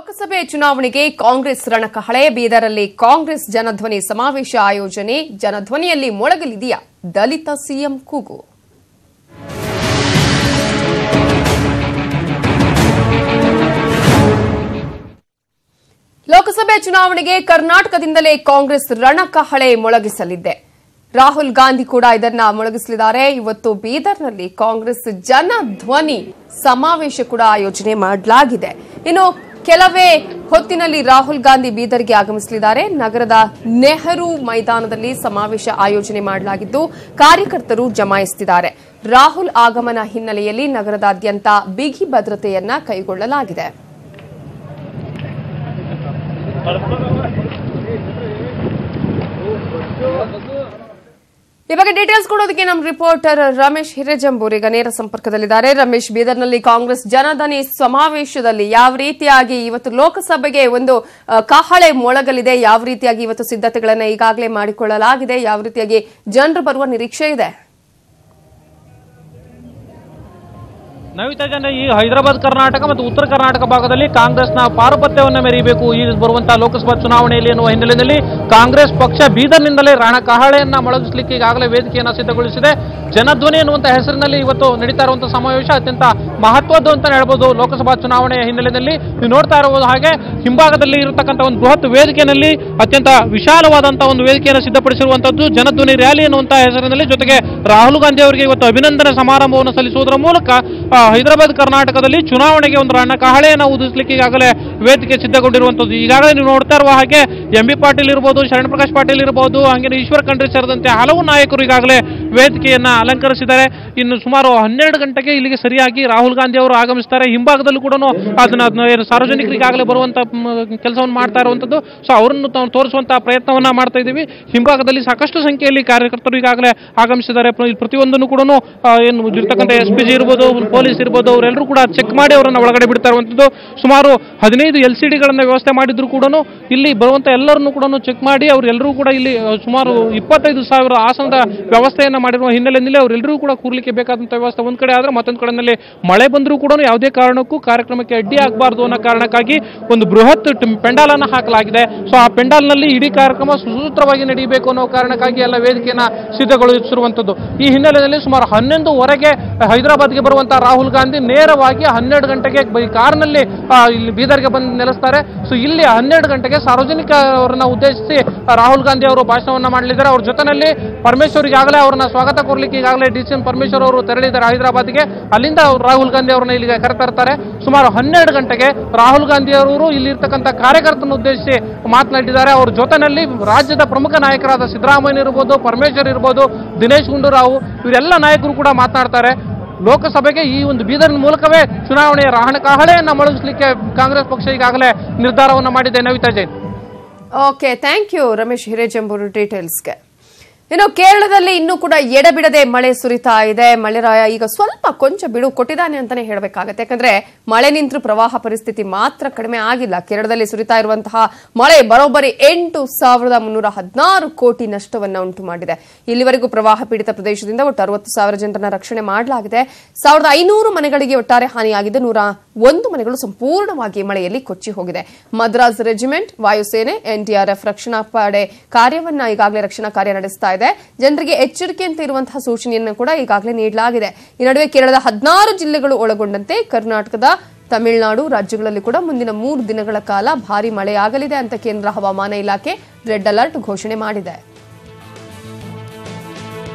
ಲೋಕಸಭೆ ಚುನಾವಣೆಗೆ ಕಾಂಗ್ರೆಸ್ ರಣಕಹಳೆ. ಬೀದರಲ್ಲಿ ಕಾಂಗ್ರೆಸ್ ಜನಧ್ವನಿ ಸಮಾವೇಶ ಆಯೋಜನೆ. ಜನಧ್ವನಿಯಲ್ಲಿ ಮೊಳಗಲಿದೆಯಾ ದಲಿತ ಸಿಎಂ ಕೂಗು? ಲೋಕಸಭೆ ಚುನಾವಣೆಗೆ ಕರ್ನಾಟಕದಿಂದಲೇ ಕಾಂಗ್ರೆಸ್ ರಣಕಹಳೆ ಮೊಳಗಿಸಲಿದೆ. ರಾಹುಲ್ ಗಾಂಧಿ ಕೂಡ ಇದನ್ನ ಮೊಳಗಿಸಲಿದ್ದಾರೆ. ಇವತ್ತು ಬೀದರ್ನಲ್ಲಿ ಕಾಂಗ್ರೆಸ್ ಜನಧ್ವನಿ ಸಮಾವೇಶ ಕೂಡ ಆಯೋಜನೆ ಮಾಡಲಾಗಿದೆ. ಇನ್ನು ಕೆಲವೇ ಹೊತ್ತಿನಲ್ಲಿ ರಾಹುಲ್ ಗಾಂಧಿ ಬೀದರ್ಗೆ ಆಗಮಿಸಲಿದ್ದಾರೆ. ನಗರದ ನೆಹರು ಮೈದಾನದಲ್ಲಿ ಸಮಾವೇಶ ಆಯೋಜನೆ ಮಾಡಲಾಗಿದ್ದು ಕಾರ್ಯಕರ್ತರು ಜಮಾಯಿಸುತ್ತಿದ್ದಾರೆ. ರಾಹುಲ್ ಆಗಮನ ಹಿನ್ನೆಲೆಯಲ್ಲಿ ನಗರದಾದ್ಯಂತ ಬಿಗಿ ಭದ್ರತೆಯನ್ನ ಕೈಗೊಳ್ಳಲಾಗಿದೆ. ಈ ಬಗ್ಗೆ ಡೀಟೇಲ್ಸ್ ಕೊಡೋದಕ್ಕೆ ನಮ್ಮ ರಿಪೋರ್ಟರ್ ರಮೇಶ್ ಹಿರೇಜಂಬೂರ್ ಈಗ ನೇರ ಸಂಪರ್ಕದಲ್ಲಿದ್ದಾರೆ. ರಮೇಶ್, ಬೀದರ್ನಲ್ಲಿ ಕಾಂಗ್ರೆಸ್ ಜನಧನಿ ಸಮಾವೇಶದಲ್ಲಿ ಯಾವ ರೀತಿಯಾಗಿ ಇವತ್ತು ಲೋಕಸಭೆಗೆ ಒಂದು ಕಹಳೆ ಮೊಳಗಲಿದೆ, ಯಾವ ರೀತಿಯಾಗಿ ಇವತ್ತು ಸಿದ್ಧತೆಗಳನ್ನು ಈಗಾಗಲೇ ಮಾಡಿಕೊಳ್ಳಲಾಗಿದೆ, ಯಾವ ರೀತಿಯಾಗಿ ಜನರು ಬರುವ ನಿರೀಕ್ಷೆ ಇದೆ? ನವಿತಾ ಜನ ಈ ಹೈದರಾಬಾದ್ ಕರ್ನಾಟಕ ಮತ್ತು ಉತ್ತರ ಕರ್ನಾಟಕ ಭಾಗದಲ್ಲಿ ಕಾಂಗ್ರೆಸ್ನ ಪಾರುಪತ್ಯವನ್ನು ಮೆರೆಯಬೇಕು ಈ ಬರುವಂತಹ ಲೋಕಸಭಾ ಚುನಾವಣೆಯಲ್ಲಿ ಎನ್ನುವ ಹಿನ್ನೆಲೆಯಲ್ಲಿ ಕಾಂಗ್ರೆಸ್ ಪಕ್ಷ ಬೀದರ್ನಿಂದಲೇ ರಣಕಹಳೆಯನ್ನ ಮೊಳಗಿಸಲಿಕ್ಕೆ ಈಗಾಗಲೇ ವೇದಿಕೆಯನ್ನು ಸಿದ್ಧಗೊಳಿಸಿದೆ. ಜನಧ್ವನಿ ಎನ್ನುವಂತಹ ಹೆಸರಿನಲ್ಲಿ ಇವತ್ತು ನಡೀತಾ ಇರುವಂತಹ ಸಮಾವೇಶ ಅತ್ಯಂತ ಮಹತ್ವದ್ದು ಅಂತ ಹೇಳ್ಬೋದು. ಲೋಕಸಭಾ ಚುನಾವಣೆಯ ಹಿನ್ನೆಲೆಯಲ್ಲಿ ನೀವು ನೋಡ್ತಾ ಇರಬಹುದು. ಹಾಗೆ ಹಿಂಭಾಗದಲ್ಲಿ ಇರತಕ್ಕಂಥ ಒಂದು ಬೃಹತ್ ವೇದಿಕೆಯಲ್ಲಿ ಅತ್ಯಂತ ವಿಶಾಲವಾದಂತಹ ಒಂದು ವೇದಿಕೆಯನ್ನು ಸಿದ್ಧಪಡಿಸಿರುವಂತದ್ದು ಜನಧ್ವನಿ ರ್ಯಾಲಿ ಎನ್ನುವಂತಹ ಹೆಸರಿನಲ್ಲಿ. ಜೊತೆಗೆ ರಾಹುಲ್ ಗಾಂಧಿ ಅವರಿಗೆ ಇವತ್ತು ಅಭಿನಂದನೆ ಸಮಾರಂಭವನ್ನು ಸಲ್ಲಿಸುವುದರ ಮೂಲಕ ಹೈದರಾಬಾದ್ ಕರ್ನಾಟಕದಲ್ಲಿ ಚುನಾವಣೆಗೆ ಒಂದು ರಣಕಹಳೆಯನ್ನು ಊದಿಸಲಿಕ್ಕೆ ಈಗಾಗಲೇ ವೇದಿಕೆ ಸಿದ್ಧಗೊಂಡಿರುವಂತದ್ದು. ಈಗಾಗಲೇ ನೀವು ನೋಡ್ತಾ ಇರುವ ಹಾಗೆ ಎಂಬಿ ಪಾಟೀಲ್ ಇರಬಹುದು, ಶರಣ್ ಪ್ರಕಾಶ್ ಪಾಟೀಲ್ ಇರಬಹುದು, ಹಾಗೆ ಈಶ್ವರ್ ಖಂಡ್ರೆ ಸೇರಿದಂತೆ ಹಲವು ನಾಯಕರು ಈಗಾಗಲೇ ವೇದಿಕೆಯನ್ನ ಅಲಂಕರಿಸಿದ್ದಾರೆ. ಇನ್ನು ಸುಮಾರು 12 ಗಂಟೆಗೆ ಇಲ್ಲಿಗೆ ಸರಿಯಾಗಿ ರಾಹುಲ್ ಗಾಂಧಿ ಅವರು ಆಗಮಿಸ್ತಾರೆ. ಹಿಂಭಾಗದಲ್ಲೂ ಕೂಡ ಅದನ್ನ ಸಾರ್ವಜನಿಕರಿಗೆ ಈಗಾಗಲೇ ಬರುವಂತ ಕೆಲಸವನ್ನು ಮಾಡ್ತಾ ಇರುವಂತದ್ದು. ಸೊ ಅವರನ್ನು ತೋರಿಸುವಂತಹ ಪ್ರಯತ್ನವನ್ನ ಮಾಡ್ತಾ ಇದ್ದೀವಿ. ಹಿಂಭಾಗದಲ್ಲಿ ಸಾಕಷ್ಟು ಸಂಖ್ಯೆಯಲ್ಲಿ ಕಾರ್ಯಕರ್ತರು ಈಗಾಗಲೇ ಆಗಮಿಸಿದ್ದಾರೆ. ಪ್ರತಿಯೊಂದನ್ನು ಕೂಡ ಏನು ಇರ್ತಕ್ಕಂಥ SPG ಇರ್ಬೋದು, ಪೊಲೀಸ್ ಇರ್ಬೋದು, ಅವರೆಲ್ಲರೂ ಕೂಡ ಚೆಕ್ ಮಾಡಿ ಅವರನ್ನ ಒಳಗಡೆ ಬಿಡ್ತಾ ಇರುವಂತದ್ದು. ಸುಮಾರು 15 LCDಗಳನ್ನ ವ್ಯವಸ್ಥೆ ಮಾಡಿದ್ರು ಕೂಡ ಇಲ್ಲಿ ಬರುವಂತ ಎಲ್ಲರನ್ನು ಕೂಡ ಚೆಕ್ ಮಾಡಿ ಅವರೆಲ್ಲರೂ ಕೂಡ ಇಲ್ಲಿ ಸುಮಾರು 25,000 ಆಸನದ ವ್ಯವಸ್ಥೆಯನ್ನ ಮಾಡಿರುವ ಹಿನ್ನೆಲೆಯಲ್ಲಿ ಅವರೆಲ್ಲರೂ ಕೂಡ ಕೂರ್ಲಿಕ್ಕೆ ಬೇಕಾದಂತ ವ್ಯವಸ್ಥೆ ಒಂದ್ ಕಡೆ ಆದ್ರೆ ಮತ್ತೊಂದು ಕಡೆಯಲ್ಲಿ ಮಳೆ ಬಂದರೂ ಕೂಡ ಯಾವುದೇ ಕಾರಣಕ್ಕೂ ಕಾರ್ಯಕ್ರಮಕ್ಕೆ ಅಡ್ಡಿ ಆಗಬಾರದು ಅನ್ನೋ ಕಾರಣಕ್ಕಾಗಿ ಒಂದು ಬೃಹತ್ ಪೆಂಡಾಲ್ ಅನ್ನು ಹಾಕಲಾಗಿದೆ. ಸೊ ಆ ಪೆಂಡಾಲ್ ನಲ್ಲಿ ಇಡೀ ಕಾರ್ಯಕ್ರಮ ಸುಸೂತ್ರವಾಗಿ ನಡೆಯಬೇಕು ಅನ್ನೋ ಕಾರಣಕ್ಕಾಗಿ ಎಲ್ಲ ವೇದಿಕೆಯನ್ನ ಸಿದ್ಧಗೊಳಿಸಿರುವಂತದ್ದು. ಈ ಹಿನ್ನೆಲೆಯಲ್ಲಿ ಸುಮಾರು 11:15ಗೆ ಹೈದರಾಬಾದ್ಗೆ ಬರುವಂತಹ ರಾಹುಲ್ ಗಾಂಧಿ ನೇರವಾಗಿ 12 ಗಂಟೆಗೆ ಕಾರ್ನಲ್ಲಿ ಇಲ್ಲಿ ಬೀದರ್ಗೆ ಬಂದು ನೆಲೆಸ್ತಾರೆ. ಸೊ ಇಲ್ಲಿ 12 ಗಂಟೆಗೆ ಸಾರ್ವಜನಿಕರನ್ನ ಉದ್ದೇಶಿಸಿ ರಾಹುಲ್ ಗಾಂಧಿ ಅವರು ಭಾಷಣವನ್ನ ಮಾಡಲಿದ್ದಾರೆ. ಅವ್ರ ಜೊತೆನಲ್ಲಿ ಪರಮೇಶ್ವರ್ ಈಗಾಗಲೇ ಅವರನ್ನ ಸ್ವಾಗತ ಕೋರ್ಲಿಕ್ಕೆ ಈಗಾಗಲೇ DCM ಪರಮೇಶ್ವರ್ ಅವರು ತೆರಳಿದ್ದಾರೆ ಹೈದರಾಬಾದ್ಗೆ. ಅಲ್ಲಿಂದ ರಾಹುಲ್ ಗಾಂಧಿ ಅವರನ್ನ ಇಲ್ಲಿಗೆ ಕರೆತರ್ತಾರೆ. ಸುಮಾರು 12 ಗಂಟೆಗೆ ರಾಹುಲ್ ಗಾಂಧಿ ಅವರು ಇಲ್ಲಿ ಇರ್ತಕ್ಕಂಥ ಕಾರ್ಯಕರ್ತರನ್ನು ಉದ್ದೇಶಿಸಿ ಮಾತನಾಡಿದ್ದಾರೆ. ಅವ್ರ ಜೊತೆನಲ್ಲಿ ರಾಜ್ಯದ ಪ್ರಮುಖ ನಾಯಕರಾದ ಸಿದ್ದರಾಮಯ್ಯ ಇರ್ಬೋದು, ಪರಮೇಶ್ವರ್ ಇರ್ಬೋದು, ದಿನೇಶ್ ಗುಂಡೂರಾವ್ ಇವರೆಲ್ಲ ನಾಯಕರು ಕೂಡ ಮಾತನಾಡ್ತಾರೆ. ಲೋಕಸಭೆಗೆ ಈ ಒಂದು ಬೀದರ್ನ ಮೂಲಕವೇ ಚುನಾವಣೆಯ ರಣಕಹಳೆಯನ್ನ ಮೊಳಗಿಸಲಿಕ್ಕೆ ಕಾಂಗ್ರೆಸ್ ಪಕ್ಷ ಈಗಾಗಲೇ ನಿರ್ಧಾರವನ್ನು ಮಾಡಿದೆ. Navita Jain. Okay, thank you Ramesh Hirejambur ಡೀಟೇಲ್ಸ್ಗೆ. ಇನ್ನು ಕೇರಳದಲ್ಲಿ ಇನ್ನೂ ಕೂಡ ಎಡಬಿಡದೆ ಮಳೆ ಸುರಿತಾ ಇದೆ. ಮಳೆರಾಯ ಈಗ ಸ್ವಲ್ಪ ಕೊಂಚ ಬಿಡು ಕೊಟ್ಟಿದ್ದಾನೆ ಅಂತಾನೆ ಹೇಳಬೇಕಾಗತ್ತೆ. ಯಾಕಂದ್ರೆ ಮಳೆ ನಿಂತರೂ ಪ್ರವಾಹ ಪರಿಸ್ಥಿತಿ ಮಾತ್ರ ಕಡಿಮೆ ಆಗಿಲ್ಲ. ಕೇರಳದಲ್ಲಿ ಸುರಿತಾ ಇರುವಂತಹ ಮಳೆ ಬರೋಬ್ಬರಿ 8,316 ಕೋಟಿ ನಷ್ಟವನ್ನ ಉಂಟು ಮಾಡಿದೆ. ಇಲ್ಲಿವರೆಗೂ ಪ್ರವಾಹ ಪೀಡಿತ ಪ್ರದೇಶದಿಂದ ಒಟ್ಟು 60,000 ಜನರನ್ನ ರಕ್ಷಣೆ ಮಾಡಲಾಗಿದೆ. 1,500 ಮನೆಗಳಿಗೆ ಒಟ್ಟಾರೆ ಹಾನಿಯಾಗಿದ್ದು 101 ಮನೆಗಳು ಸಂಪೂರ್ಣವಾಗಿ ಮಳೆಯಲ್ಲಿ ಕೊಚ್ಚಿ ಹೋಗಿದೆ. ಮದ್ರಾಸ್ ರೆಜಿಮೆಂಟ್, ವಾಯುಸೇನೆ, NDRF ರಕ್ಷಣಾ ಪಡೆ ಕಾರ್ಯವನ್ನ ಈಗಾಗಲೇ ರಕ್ಷಣಾ ಕಾರ್ಯ ನಡೆಸ್ತಾ ಇದೆ. ಜನರಿಗೆ ಎಚ್ಚರಿಕೆ ಅಂತ ಇರುವಂತಹ ಸೂಚನೆಯನ್ನು ಕೂಡ ಈಗಾಗಲೇ ನೀಡಲಾಗಿದೆ. ಈ ನಡುವೆ ಕೇರಳದ 16 ಜಿಲ್ಲೆಗಳು ಒಳಗೊಂಡಂತೆ ಕರ್ನಾಟಕದ, ತಮಿಳುನಾಡು ರಾಜ್ಯಗಳಲ್ಲಿ ಕೂಡ ಮುಂದಿನ 3 ದಿನಗಳ ಕಾಲ ಭಾರೀ ಮಳೆಯಾಗಲಿದೆ ಅಂತ ಕೇಂದ್ರ ಹವಾಮಾನ ಇಲಾಖೆ ರೆಡ್ ಅಲರ್ಟ್ ಘೋಷಣೆ ಮಾಡಿದೆ.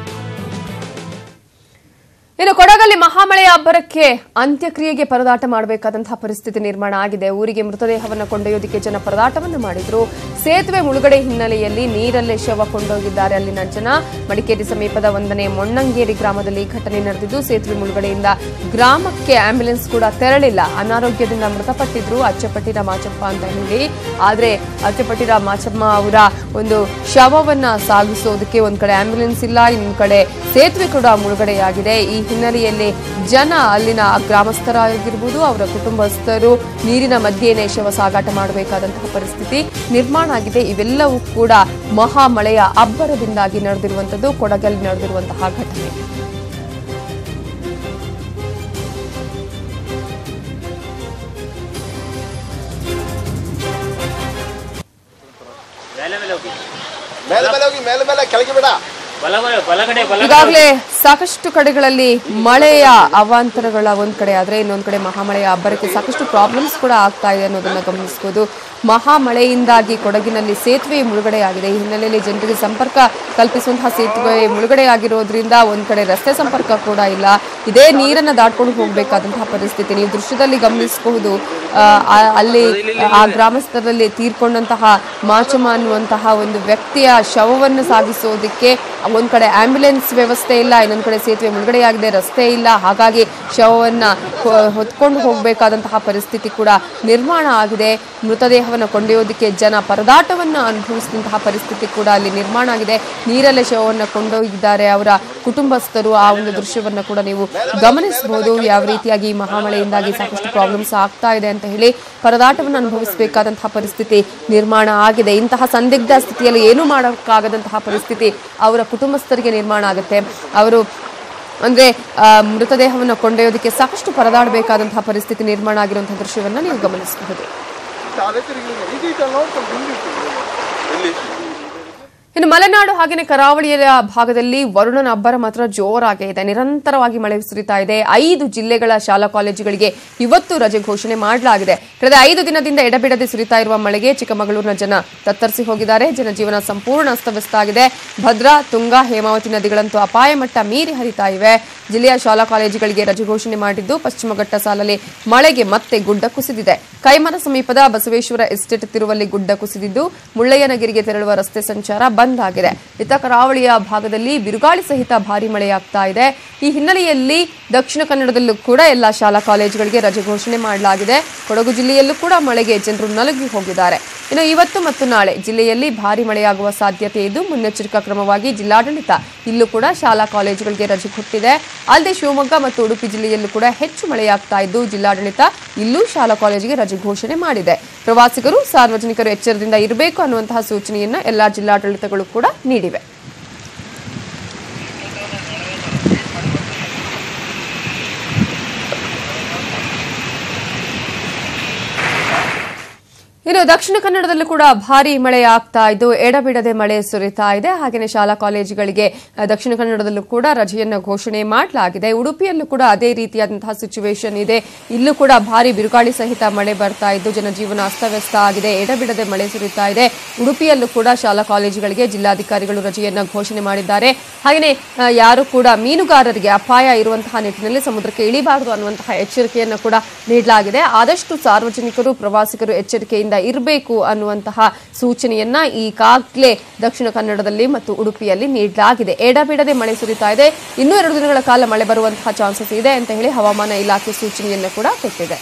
ಇನ್ನು ಕೊಡಗಲ್ಲಿ ಮಹಾಮಳೆಯ ಅಬ್ಬರಕ್ಕೆ ಅಂತ್ಯಕ್ರಿಯೆಗೆ ಪರದಾಟ ಮಾಡಬೇಕಾದಂತಹ ಪರಿಸ್ಥಿತಿ ನಿರ್ಮಾಣ ಆಗಿದೆ. ಊರಿಗೆ ಮೃತದೇಹವನ್ನು ಕೊಂಡೊಯ್ಯೋದಕ್ಕೆ ಜನ ಪರದಾಟವನ್ನು ಮಾಡಿದ್ರು. ಸೇತುವೆ ಮುಳುಗಡೆ ಹಿನ್ನೆಲೆಯಲ್ಲಿ ನೀರಲ್ಲೇ ಶವ ಕೊಂಡೋಗಿದ್ದಾರೆ ಅಲ್ಲಿನ ಜನ. ಮಡಿಕೇರಿ ಸಮೀಪದ 1ನೇ ಮೊಣ್ಣಂಗೇರಿ ಗ್ರಾಮದಲ್ಲಿ ಘಟನೆ ನಡೆದಿದ್ದು ಸೇತುವೆ ಮುಳುಗಡೆಯಿಂದ ಗ್ರಾಮಕ್ಕೆ ಆಂಬ್ಯುಲೆನ್ಸ್ ಕೂಡ ತೆರಳಿಲ್ಲ. ಅನಾರೋಗ್ಯದಿಂದ ಮೃತಪಟ್ಟಿದ್ರು ಅಚ್ಚಪಟ್ಟಿರ ಮಾಚಪ್ಪ ಅಂತ ಹೇಳಿ. ಆದ್ರೆ ಅಚ್ಚಪಟ್ಟಿರ ಮಾಚಮ್ಮ ಅವರ ಒಂದು ಶವವನ್ನ ಸಾಗಿಸೋದಕ್ಕೆ ಒಂದ್ ಕಡೆ ಆಂಬ್ಯುಲೆನ್ಸ್ ಇಲ್ಲ, ಇನ್ನೊಂದ್ ಕಡೆ ಸೇತುವೆ ಕೂಡ ಮುಳುಗಡೆಯಾಗಿದೆ. ಈ ಹಿನ್ನೆಲೆಯಲ್ಲಿ ಜನ ಅಲ್ಲಿನ ಗ್ರಾಮಸ್ಥರಾಗಿರ್ಬೋದು, ಅವರ ಕುಟುಂಬಸ್ಥರು ನೀರಿನ ಮಧ್ಯೆನೇ ಶವ ಸಾಗಾಟ ಮಾಡಬೇಕಾದಂತಹ ಪರಿಸ್ಥಿತಿ ನಿರ್ಮಾಣ ಆಗಿದೆ. ಇವೆಲ್ಲವೂ ಕೂಡ ಮಹಾಮಳೆಯ ಅಬ್ಬರದಿಂದಾಗಿ ನಡೆದಿರುವಂತದ್ದು, ಕೊಡಗಲ್ಲಿ ನಡೆದಿರುವಂತಹ ಘಟನೆ. ಈಗಾಗಲೇ ಸಾಕಷ್ಟು ಕಡೆಗಳಲ್ಲಿ ಮಳೆಯ ಅವಾಂತರಗಳ ಒಂದ್ ಕಡೆ ಆದ್ರೆ ಇನ್ನೊಂದ್ ಕಡೆ ಮಹಾಮಳೆಯ ಅಬ್ಬರಕ್ಕೆ ಸಾಕಷ್ಟು ಪ್ರಾಬ್ಲಮ್ಸ್ ಕೂಡ ಆಗ್ತಾ ಇದೆ ಅನ್ನೋದನ್ನ ಗಮನಿಸಬಹುದು. ಮಹಾಮಳೆಯಿಂದಾಗಿ ಕೊಡಗಿನಲ್ಲಿ ಸೇತುವೆ ಮುಳುಗಡೆಯಾಗಿದೆ. ಈ ಹಿನ್ನೆಲೆಯಲ್ಲಿ ಜನರಿಗೆ ಸಂಪರ್ಕ ಕಲ್ಪಿಸುವಂತಹ ಸೇತುವೆ ಮುಳುಗಡೆಯಾಗಿರೋದ್ರಿಂದ ಒಂದ್ ಕಡೆ ರಸ್ತೆ ಸಂಪರ್ಕ ಕೂಡ ಇಲ್ಲ. ಇದೇ ನೀರನ್ನ ದಾಟ್ಕೊಂಡು ಹೋಗಬೇಕಾದಂತಹ ಪರಿಸ್ಥಿತಿ ನೀವು ದೃಶ್ಯದಲ್ಲಿ ಗಮನಿಸಬಹುದು. ಅಲ್ಲಿ ಆ ಗ್ರಾಮಸ್ಥರಲ್ಲಿ ತೀರ್ಕೊಂಡಂತಹ ಮಾಚಮ್ಮ ಅನ್ನುವಂತಹ ಒಂದು ವ್ಯಕ್ತಿಯ ಶವವನ್ನು ಸಾಗಿಸೋದಕ್ಕೆ ಒಂದ್ ಕಡೆ ಆಂಬ್ಯುಲೆನ್ಸ್ ವ್ಯವಸ್ಥೆ ಇಲ್ಲ, ಇನ್ನೊಂದ್ ಕಡೆ ಸೇತುವೆ ಮುಳುಗಡೆಯಾಗಿದೆ, ರಸ್ತೆ ಇಲ್ಲ. ಹಾಗಾಗಿ ಶವವನ್ನ ಹೊತ್ಕೊಂಡು ಹೋಗಬೇಕಾದಂತಹ ಪರಿಸ್ಥಿತಿ ಕೂಡ ನಿರ್ಮಾಣ ಆಗಿದೆ. ಮೃತದೇಹವನ್ನು ಕೊಂಡೊಯ್ಯೋದಕ್ಕೆ ಜನ ಪರದಾಟವನ್ನ ಅನುಭವಿಸಿದಂತಹ ಪರಿಸ್ಥಿತಿ ಕೂಡ ಅಲ್ಲಿ ನಿರ್ಮಾಣ ಆಗಿದೆ. ನೀರಲ್ಲೇ ಶವವನ್ನು ಕೊಂಡೊಯ್ದಿದ್ದಾರೆ ಅವರ ಕುಟುಂಬಸ್ಥರು. ಆ ಒಂದು ದೃಶ್ಯವನ್ನ ಕೂಡ ನೀವು ಗಮನಿಸಬಹುದು. ಯಾವ ರೀತಿಯಾಗಿ ಮಹಾಮಳೆಯಿಂದಾಗಿ ಸಾಕಷ್ಟು ಪ್ರಾಬ್ಲಮ್ಸ್ ಆಗ್ತಾ ಇದೆ ಅಂತ ಹೇಳಿ ಪರದಾಟವನ್ನು ಅನುಭವಿಸಬೇಕಾದಂತಹ ಪರಿಸ್ಥಿತಿ ನಿರ್ಮಾಣ ಆಗಿದೆ. ಇಂತಹ ಸಂದಿಗ್ಧ ಸ್ಥಿತಿಯಲ್ಲಿ ಏನು ಮಾಡೋಕ್ಕಾಗದಂತಹ ಪರಿಸ್ಥಿತಿ ಅವರ ಕುಟುಂಬಸ್ಥರಿಗೆ ನಿರ್ಮಾಣ ಆಗುತ್ತೆ. ಅವರು ಅಂದ್ರೆ ಮೃತದೇಹವನ್ನು ಕೊಂಡೊಯ್ಯೋದಕ್ಕೆ ಸಾಕಷ್ಟು ಪರದಾಡಬೇಕಾದಂತಹ ಪರಿಸ್ಥಿತಿ ನಿರ್ಮಾಣ ಆಗಿರುವಂತಹ ದೃಶ್ಯವನ್ನ ನೀವು ಗಮನಿಸಬಹುದು. ಇನ್ನು ಮಲೆನಾಡು ಹಾಗೆಯೇ ಕರಾವಳಿಯ ಭಾಗದಲ್ಲಿ ವರುಣನ ಅಬ್ಬರ ಮಾತ್ರ ಜೋರಾಗೇ ಇದೆ. ನಿರಂತರವಾಗಿ ಮಳೆ ಸುರಿತಾ ಇದೆ. 5 ಜಿಲ್ಲೆಗಳ ಶಾಲಾ ಕಾಲೇಜುಗಳಿಗೆ ಇವತ್ತು ರಜೆ ಘೋಷಣೆ ಮಾಡಲಾಗಿದೆ. ಕಳೆದ 5 ದಿನದಿಂದ ಎಡಬಿಡದೆ ಸುರಿತಾ ಇರುವ ಮಳೆಗೆ ಚಿಕ್ಕಮಗಳೂರಿನ ಜನ ತತ್ತರಿಸಿ ಹೋಗಿದ್ದಾರೆ. ಜನಜೀವನ ಸಂಪೂರ್ಣ ಅಸ್ತವ್ಯಸ್ತ ಆಗಿದೆ. ಭದ್ರಾ, ತುಂಗಾ, ಹೇಮಾವತಿ ನದಿಗಳಂತೂ ಅಪಾಯ ಮಟ್ಟ ಮೀರಿ ಹರಿತಾ ಇವೆ. ಜಿಲ್ಲೆಯ ಶಾಲಾ ಕಾಲೇಜುಗಳಿಗೆ ರಜೆ ಘೋಷಣೆ ಮಾಡಿದ್ದು ಪಶ್ಚಿಮ ಘಟ್ಟ ಸಾಲಲ್ಲಿ ಮಳೆಗೆ ಮತ್ತೆ ಗುಡ್ಡ ಕುಸಿದಿದೆ. ಕೈಮರ ಸಮೀಪದ ಬಸವೇಶ್ವರ ಎಸ್ಟೇಟ್ ತಿರುವಲ್ಲಿ ಗುಡ್ಡ ಕುಸಿದಿದ್ದು ಮುಳ್ಳಯ್ಯನಗಿರಿಗೆ ತೆರಳುವ ರಸ್ತೆ ಸಂಚಾರ ಬಂದ್ ಆಗಿದೆ. ಇತ್ತ ಕರಾವಳಿಯ ಭಾಗದಲ್ಲಿ ಬಿರುಗಾಳಿ ಸಹಿತ ಭಾರಿ ಮಳೆಯಾಗ್ತಾ ಇದೆ. ಈ ಹಿನ್ನೆಲೆಯಲ್ಲಿ ದಕ್ಷಿಣ ಕನ್ನಡದಲ್ಲೂ ಕೂಡ ಎಲ್ಲಾ ಶಾಲಾ ಕಾಲೇಜುಗಳಿಗೆ ರಜೆ ಘೋಷಣೆ ಮಾಡಲಾಗಿದೆ. ಕೊಡಗು ಜಿಲ್ಲೆಯಲ್ಲೂ ಕೂಡ ಮಳೆಗೆ ಜನರು ನಲುಗಿ ಹೋಗಿದ್ದಾರೆ. ಇನ್ನು ಇವತ್ತು ಮತ್ತು ನಾಳೆ ಜಿಲ್ಲೆಯಲ್ಲಿ ಭಾರಿ ಮಳೆಯಾಗುವ ಸಾಧ್ಯತೆ ಇದ್ದು ಮುನ್ನೆಚ್ಚರಿಕಾ ಕ್ರಮವಾಗಿ ಜಿಲ್ಲಾಡಳಿತ ಇಲ್ಲೂ ಕೂಡ ಶಾಲಾ ಕಾಲೇಜುಗಳಿಗೆ ರಜೆ ಕೊಟ್ಟಿದೆ. ಅಲ್ಲದೆ ಶಿವಮೊಗ್ಗ ಮತ್ತು ಉಡುಪಿ ಜಿಲ್ಲೆಯಲ್ಲೂ ಕೂಡ ಹೆಚ್ಚು ಮಳೆಯಾಗ್ತಾ ಇದ್ದು ಜಿಲ್ಲಾಡಳಿತ ಇಲ್ಲೂ ಶಾಲಾ ಕಾಲೇಜಿಗೆ ರಜೆ ಘೋಷಣೆ ಮಾಡಿದೆ. ಪ್ರವಾಸಿಗರು ಸಾರ್ವಜನಿಕರು ಎಚ್ಚರದಿಂದ ಇರಬೇಕು ಅನ್ನುವಂತಹ ಸೂಚನೆಯನ್ನ ಎಲ್ಲಾ ಜಿಲ್ಲಾಡಳಿತಗಳು ಕೂಡ ನೀಡಿವೆ. ಇನ್ನು ದಕ್ಷಿಣ ಕನ್ನಡದಲ್ಲೂ ಕೂಡ ಭಾರಿ ಮಳೆ ಆಗ್ತಾ ಇದ್ದು ಎಡಬಿಡದೆ ಮಳೆ ಸುರಿತಾ ಇದೆ. ಹಾಗೆಯೇ ಶಾಲಾ ಕಾಲೇಜುಗಳಿಗೆ ದಕ್ಷಿಣ ಕನ್ನಡದಲ್ಲೂ ಕೂಡ ರಜೆಯನ್ನು ಘೋಷಣೆ ಮಾಡಲಾಗಿದೆ. ಉಡುಪಿಯಲ್ಲೂ ಕೂಡ ಅದೇ ರೀತಿಯಾದಂತಹ ಸಿಚುವೇಶನ್ ಇದೆ. ಇಲ್ಲೂ ಕೂಡ ಭಾರಿ ಬಿರುಗಾಳಿ ಸಹಿತ ಮಳೆ ಬರ್ತಾ ಇದ್ದು ಜನಜೀವನ ಅಸ್ತವ್ಯಸ್ತ ಆಗಿದೆ. ಎಡಬಿಡದೆ ಮಳೆ ಸುರಿತಾ ಇದೆ. ಉಡುಪಿಯಲ್ಲೂ ಕೂಡ ಶಾಲಾ ಕಾಲೇಜುಗಳಿಗೆ ಜಿಲ್ಲಾಧಿಕಾರಿಗಳು ರಜೆಯನ್ನು ಘೋಷಣೆ ಮಾಡಿದ್ದಾರೆ. ಹಾಗೆಯೇ ಯಾರು ಕೂಡ ಮೀನುಗಾರರಿಗೆ ಅಪಾಯ ಇರುವಂತಹ ನಿಟ್ಟಿನಲ್ಲಿ ಸಮುದ್ರಕ್ಕೆ ಇಳಿಬಾರದು ಅನ್ನುವಂತಹ ಎಚ್ಚರಿಕೆಯನ್ನು ಕೂಡ ನೀಡಲಾಗಿದೆ. ಆದಷ್ಟು ಸಾರ್ವಜನಿಕರು ಪ್ರವಾಸಿಗರು ಎಚ್ಚರಿಕೆಯಿಂದ ಇರಬೇಕು ಅನ್ನುವಂತಹ ಸೂಚನೆಯನ್ನ ಈಗಾಗಲೇ ದಕ್ಷಿಣ ಕನ್ನಡದಲ್ಲಿ ಮತ್ತು ಉಡುಪಿಯಲ್ಲಿ ನೀಡಲಾಗಿದೆ. ಎಡಬಿಡದೆ ಮಳೆ ಸುರಿತಾ ಇದೆ. ಇನ್ನೂ 2 ದಿನಗಳ ಕಾಲ ಮಳೆ ಬರುವಂತಹ ಚಾನ್ಸಸ್ ಇದೆ ಅಂತ ಹೇಳಿ ಹವಾಮಾನ ಇಲಾಖೆ ಸೂಚನೆಯನ್ನು ಕೂಡ ಕೊಟ್ಟಿದೆ.